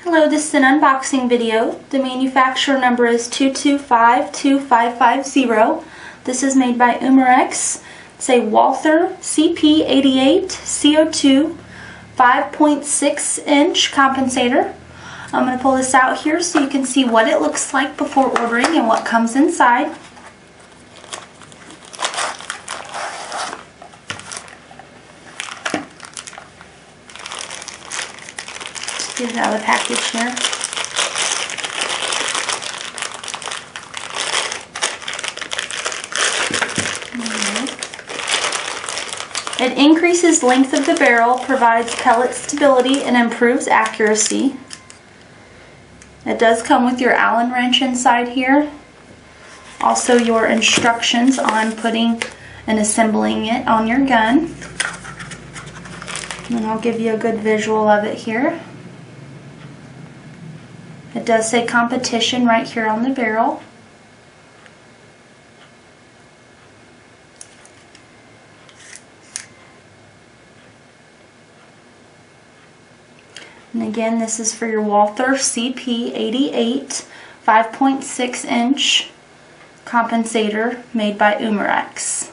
Hello, this is an unboxing video. The manufacturer number is 2252550. This is made by Umarex. It's a Walther CP88 CO2 5.6 inch compensator. I'm going to pull this out here so you can see what it looks like before ordering and what comes inside. Get it out of the package here. It increases length of the barrel, provides pellet stability, and improves accuracy. It does come with your Allen wrench inside here. Also your instructions on putting and assembling it on your gun. And I'll give you a good visual of it here. It does say competition right here on the barrel. And again, this is for your Walther CP88 5.6 inch compensator made by Umarex.